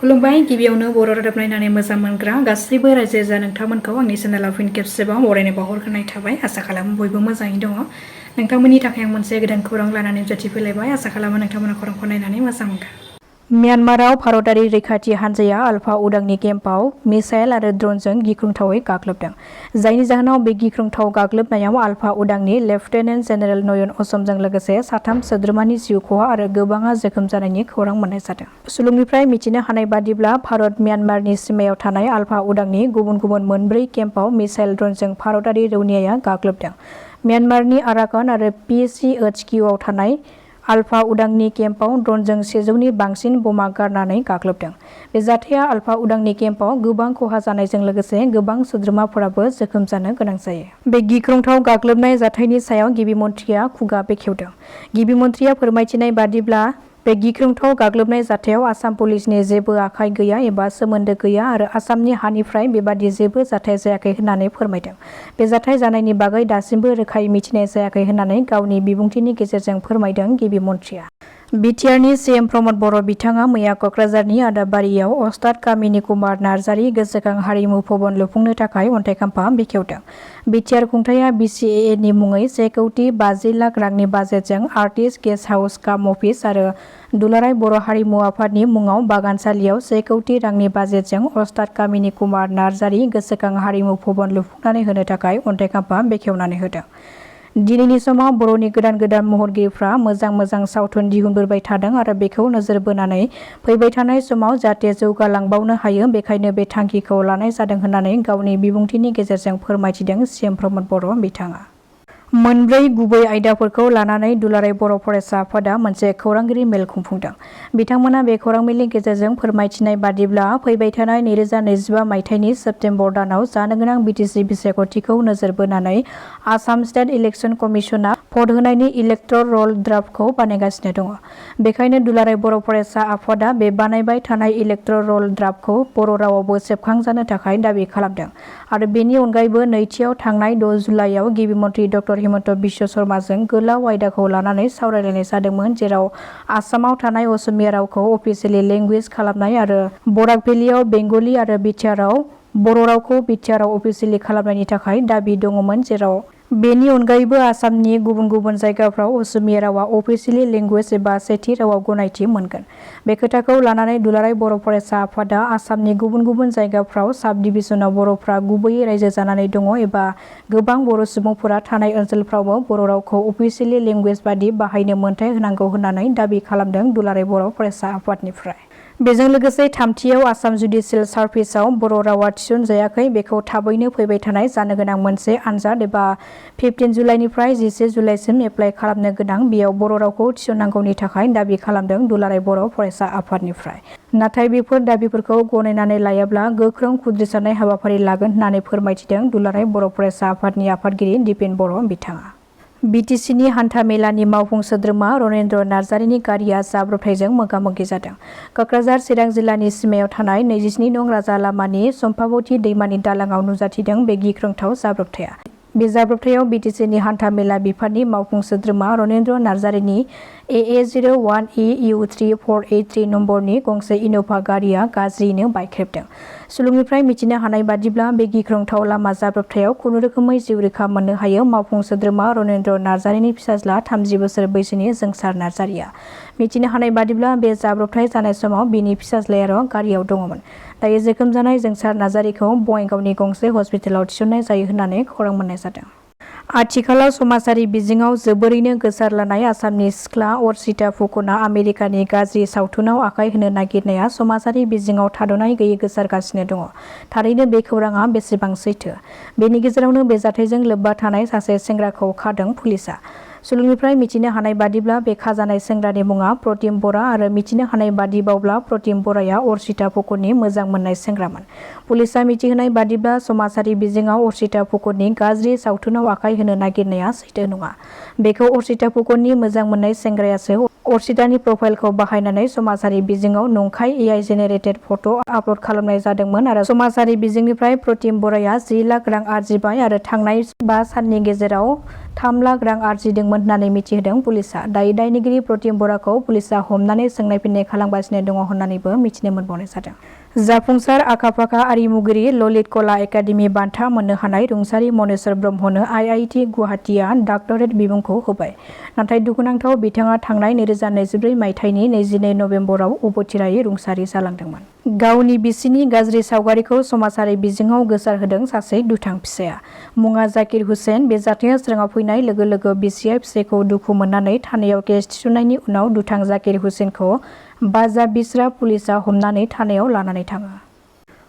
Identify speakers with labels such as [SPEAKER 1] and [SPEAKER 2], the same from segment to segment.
[SPEAKER 1] खुलुमबाय गिबियावनो बर' रादाब नायनानै मोजां मोनग्रा गासैबो रायजो राजा नोंथांमोनखौ आंनि चेनेलाव फिन खेबसेबाव बरायनाय बावहरग्रोनाय थाबाय। आसा खालामो बयबो मोजाङै दङ। नोंथांमोननि थाखाय आं मोनसे गोदान खौरां लानानै नुजाथिफैलायबाय। आसा खालामो नोंथांमोना खौरांखौ नायनानै मोजां मोनगोन। म्यानमाराव भारतारि रैखाथि हान्जाया आलफा उदांनि केम्पआव मिसाइल आरो ड्रनजों गिख्रंथावै गाग्लोबदों। जायनि जाहोनाव बे गिख्रंथाव गाग्लोबनायाव आलफा उदांनि लेफ्टेनेन्ट जेनेरेल नयन असमजों लोगोसे 3 सोद्रोमानि जिउ खहा आरो गोबाङा जोखोम जानायनि खौरां मोननाय जादों। सुलुंनिफ्राय मिथिनो हानाय बादिब्ला भारत म्यानमारनि सिमायाव थानाय आलफा उदांनि गुबुन गुबुन मोनब्रै केम्पआव मिसाइल ड्रनजों भारतारि रौनियाया गाग्लोबदों। म्यानमारनि आराकान आरो PCHQआव थानाय आलफा उदांनि केम्पआव ड्रनजों 100नि बांसिन बमा गारनानै गाग्लोबदों। बे जाथाया आलफा उदांनि केम्पआव गोबां खहा जानायजों लोगोसे गोबां सोद्रोमाफोराबो जोखोम जानो गोनां जायो। बे गिख्रंथाव गाग्लोबनाय जाथायनि सायाव गिबि मन्थ्रिया खुगा बेखेवदों। गिबि मन्थ्रिया फोरमायथिनाय बादिब्ला बे गिख्रंथाव गाग्लोबनाय जाथायाव आसाम पुलिसनि जेबो आखाइ गैया एबा सोमोन्दो गैया आरो आसामनि हानिफ्राय बेबादि जेबो जाथाय जायाखै होननानै फोरमायदों। बे जाथाय जानायनि बागै दासिमबो रोखायै मिथिनाय जायाखै होननानै गावनि बिबुंथिनि गेजेरजों फोरमायदों गिबि मन्थ्रिया। BTRनि CM प्रमद बर' बिथाङा मैया क'क्राझारनि आदाबारियाव अस्ताद कामिनी कुमार नार्जारी गोसोखां हारिमु भवन लुफुंनो थाखाय अन्थाइ खाम्फा बेखेवदों। BTR खुंथाया BCAAनि मुङै 1,50,00,000 रांनि बाजेटजों आर्टिस्ट गेस्ट हाउस काम अफिस आरो दुलाराय बर' हारिमु आफादनि मुङाव बागानसालियाव 1 कौटि रांनि बाजेटजों अस्ताद कामिनी कुमार नार्जारी गोसोखां हारिमु भवन लुफुंनानै होनो थाखाय अन्थाइ खाम्फा बेखेवनानै होदों। दिनैनि समाव बर'नि गोदान गोदान महरगिरिफ्रा मोजां सावथुन दिहुनबोबाय थादों आरो बेखौ नोजोर बोनानै फैबाय थानाय समाव जाहाथे जौगालांबावनो हायो बेखायनो बे थांखिखौ लानाय जादों होननानै गावनि बिबुंथिनि गेजेरजों फोरमायथिदों CM प्रमद बर' बिथाङा। मोनब्रै गुबै आयदाफोरखौ लानानै दुलाराय बर' फरायसा आफादा मोनसे खौरांगिरि मेल खुंफुंदों। बिथांमोना बे खौरां मेलनि गेजेरजों फोरमायथिनाय बादिब्ला फैबाय थानाय 2025 मायथाइनि सेप्तेम्बर दानाव जानो गोनां BTC बिसायख'थिखौ नोजोर बोनानै आसाम स्टेट इलेक्शन कमिसना भट होनायनि इलेक्ट'र रल ड्राफ्टखौ बानायगासिनो दङ। बेखायनो दुलाराय बर' फरायसा आफादा बे बानायबाय थानाय इलेक्ट'र रल ड्राफ्टखौ बर' रावावबो सेबखांजानो थाखाय दाबि खालामदों आरो बेनि अनगायैबो नैथियाव थांनाय 6 जुलाइयाव गिबि मन्थ्रि डक्टर हिमन्त बिश्व शर्माजों गोलाव आयदाखौ लानानै सावरायलायनाय जादोंमोन जेराव आसामाव थानाय असमिया रावखौ अफिसियेलि लेंगुवेज खालामनाय आरो बराक भेलियाव बेंगलि आरो बिटिआरआव बर' रावखौ बिटिआरआव अफिसियेलि खालामनायनि थाखाय दाबि दङमोन जेराव बेनि अनगायैबो आसामनि गुबुन गुबुन जायगाफ्राव असमिया रावा अफिसियेलि लेंगुवेज एबा सेथि रावाव गनायथि मोनगोन। बे खोथाखौ लानानै दुलाराय बर' फरायसा आफादा आसामनि गुबुन गुबुन जायगाफ्राव साब डिभिजनाव बर'फ्रा गुबैयै रायजो जानानै दङ एबा गोबां बर' सुबुंफोरा थानाय ओनसोलफ्रावबो बर' रावखौ अफिसियेलि लेंगुवेज बादि बाहायनो मोन्थाइ होनांगौ होननानै दाबि खालामदों दुलाराय बर' फरायसा आफादनिफ्राय। बेजों लोगोसे थामथियाव आसाम जुडिसियेल सार्भिसआव बर' रावा थिसनजायाखै बेखौ थाबैनो फैबाय थानाय जानो गोनां मोनसे आनजाद एबा 15 जुलाइनिफ्राय 11 जुलाइसिम एप्लाइ खालामनो गोनां बेयाव बर' रावखौ थिसननांगौनि थाखाय दाबि खालामदों दुलाराय बर' फरायसा आफादनिफ्राय। नाथाय बेफोर दाबिफोरखौ गनायनानै लायाब्ला गोख्रों खुद्रिसारनाय हाबाफारि लागोन होननानै फोरमायथिदों दुलाराय बर' फरायसा आफादनि आफादगिरि दिपेन बर' बिथाङा। BTCनि हान्था मेलानि मावफुं सोद्रोमा रनेन्द्र नार्जारीनि गारिया जाब्रबथायजों मोगा-मोगि जादों। क'क्राझार चिरां जिल्लानि सिमायाव थानाय 27 नं राजा लामानि सम्पाबती दैमानि दालांआव नुजाथिदों बे गिख्रंथाव जाब्रबथाया। बे जाब्रबथायाव BTCनि हान्था मेला बिफाननि मावफुं सोद्रोमा रनेन्द्र नार्जारीनि AA01EU3483 नम्बरनि गंसे इन'भा गारिया गाज्रियैनो बायख्रेबदों। सुलुंनिफ्राय मिथिनो हानाय बादिब्ला बे गिख्रंथाव लामा जाब्रबथायाव खुनुरोखोमै जिउ रैखा मोननो हायो मावफुं सोद्रोमा रनेन्द्र नार्जारीनि फिसाज्ला 30 बोसोर बैसोनि जोंसार नार्जारीया। मिथिनो हानाय बादिब्ला बे जाब्रबथाय जानाय समाव बिनि फिसाज्लायाल' गारियाव दङमोन। दायो जोखोम जानाय जोंसार नार्जारीखौ बङाइगावनि गंसे हस्पिटालाव थिसननाय जायो होननानै खौरां मोननाय जादों। आथिखालाव समाजारि बिजोङाव जोबोरैनो गोसारलानाय आसामनि सिख्ला अर्चिता फुकनआ आमेरिकानि गाज्रि सावथुनाव आखाइ होनो नागिरनाया समाजारि बिजोङाव थाद'नाय गैयै गोसारगासिनो दङ। थारैनो बे खौराङा बेसेबां सैथो? बेनि गेजेरावनो बे जाथायजों लोब्बा थानाय सासे सेंग्राखौ खादों पुलिसआ। सुलुंनिफ्राय मिथिनो हानाय बादिब्ला बे खाजानाय सेंग्रानि मुङा प्रतिम बरा आरो मिथिनो हानाय बादिबावब्ला प्रतिम बराया अर्चिता फुकननि मोजां मोननाय सेंग्रामोन। पुलिसआ मिथिहोनाय बादिब्ला समाजारि बिजोङाव अर्चिता फुकननि गाज्रि सावथुनाव आखाइ होनो नागिरनाया सैथो नङा। बेखौ अर्चिता फुकननि मोजां मोननाय सेंग्रायासो अर्चिदानि प्रफाइलखौ बाहायनानै समाजारि बिजोङाव नंखाय AI जेनेरेटेड फट' आपल'ड खालामनाय जादोंमोन आरो समाजारि बिजोंनिफ्राय प्रतिम बर'आ 10 लाख रां आरजिबाय आरो थांनाय 5 साननि गेजेराव 3 लाख रां आरजिदोंमोन होननानै मिथिहोदों पुलिसआ। दायो दायनिगिरि प्रतिम बर'खौ पुलिसआ हमनानै सोंनाय फिननाय खालामगासिनो दङ होननानैबो मिथिनो मोनबावनाय जादों। जाफुंसार आखा-फाखा आरिमुगिरि ललित कला एकाडेमि बान्था मोननो हानाय रुंसारि मनेश्वर ब्रह्मनो IIT गुवाहाटीआ डक्टरेट बिमुंखौ होबाय। नाथाय दुखुनांथाव बिथाङा थांनाय 2024 मायथाइनि 22 नबेम्बराव अबथिरायै रुंसारि जालांदोंमोन। गावनि बिसिनि गाज्रि सावगारिखौ समाजारि बिजोङाव गोसारहोदों सासे दुथां फिसाया। मुङा जाकिर हुसेन। बे जाथाया सिगाङाव फैनाय लोगो लोगो बिसिया फिसायखौ दुखु मोननानै थानायाव केस थिसननायनि उनाव दुथां जाकिर हुसेनखौ बाजा बिस्रा पुलिसआ हमनानै थानायाव लानानै थाङो।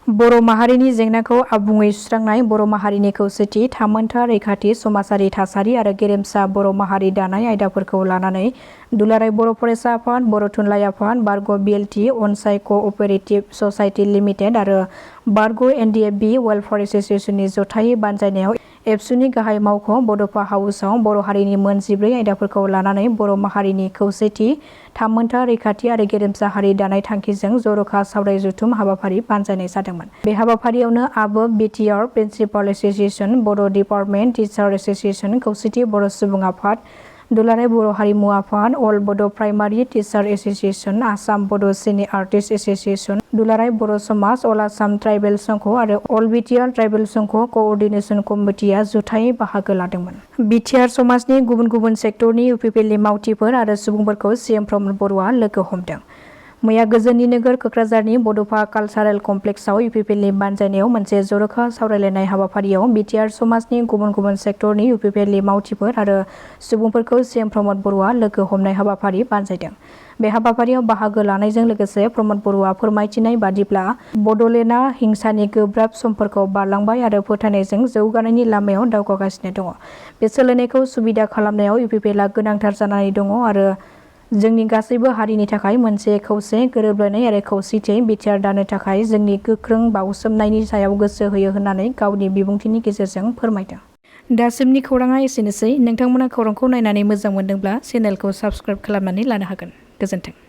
[SPEAKER 1] बर' माहारिनि जेंनाखौ आबुङै सुस्रांनाय, बर' माहारिनि खौसेथि, थामोनथा रैखाथि, समाजारि थासारि आरो गेरेमसा बर' माहारि दानाय आयदाफोरखौ लानानै दुलाराय बर' फरायसा आफाद, बर' थुनलाइ आफाद, बारग' BLT, अनसाय क'अपारेटिभ ससाइटि लिमिटेड आरो बारग' NDFB वेलफेयार एस'सिएशननि जथायै बानजायनायाव एबसुनि गाहाय मावख' बड'फा हाउसआव बर' हारिनि मोन 14 आयदाफोरखौ लानानै बर' माहारिनि खौसेथि, थामोनथा रैखाथि आरो गेरेमसा हारि दानाय थांखिजों जर'खा सावराय जथुम हाबाफारि बानजायनाय जादोंमोन। बे हाबाफारियावनो आबो BTR प्रिन्सिपाल एस'सिएशन, बड' डिपार्टमेन्ट टिचार एस'सिएशन, खौसेथि बर' सुबुं आफाद, दुलाराय बर' हारिमु आफाद, अल बड' प्राइमारि टिचार एस'सिएशन, आसाम बड' सिने आर्टिस्ट एस'सिएशन, दुलाराय बर' समाज, अल आसाम ट्राइबेल संघ आरो अल BTR ट्राइबेल संघ क'अर्डिनेशन कमिटिआ जुथायै बाहागो लादोंमोन। BTR समाजनि गुबुन गुबुन सेक्टरनि UPPLनि मावथिफोर आरो सुबुंफोरखौ CM प्रमद बर'आ लोगो हमदों। मैया गोजोननि नोगोर क'क्राझारनि बड'फा कालचारेल कमप्लेक्सआव UPPLनि बानजायनायाव मोनसे जर'खा सावरायलायनाय हाबाफारियाव BTR समाजनि गुबुन गुबुन सेक्टरनि UPPLनि मावथिफोर आरो सुबुंफोरखौ CM प्रमद बर'आ लोगो हमनाय हाबाफारि बानजायदों। बे हाबाफारियाव बाहागो लानायजों लोगोसे प्रमद बर'आ फोरमायथिनाय बादिब्ला बड'लेण्डआ हिंसानि गोब्राब समफोरखौ बारलांबाय आरो फोथायनायजों जौगानायनि लामायाव दावगागासिनो दङ। बे सोलायनायखौ सुबिदा खालामनायाव UPPLआ गोनांथार जानानै दङ आरो जोंनि गासैबो हारिनि थाखाय मोनसे खौसे, गोरोबलायनाय आरो खौसेथियै BTR दानो थाखाय जोंनि गोख्रों बाउसोमनायनि सायाव गोसो होयो होननानै गावनि बिबुंथिनि गेजेरजों फोरमायदों। दासिमनि खौराङा एसेनोसै। नोंथांमोना खौरांखौ नायनानै मोजां मोनदोंब्ला चेनेलखौ साबस्क्राइब खालामनानै लानो हागोन। गोजोन्थों।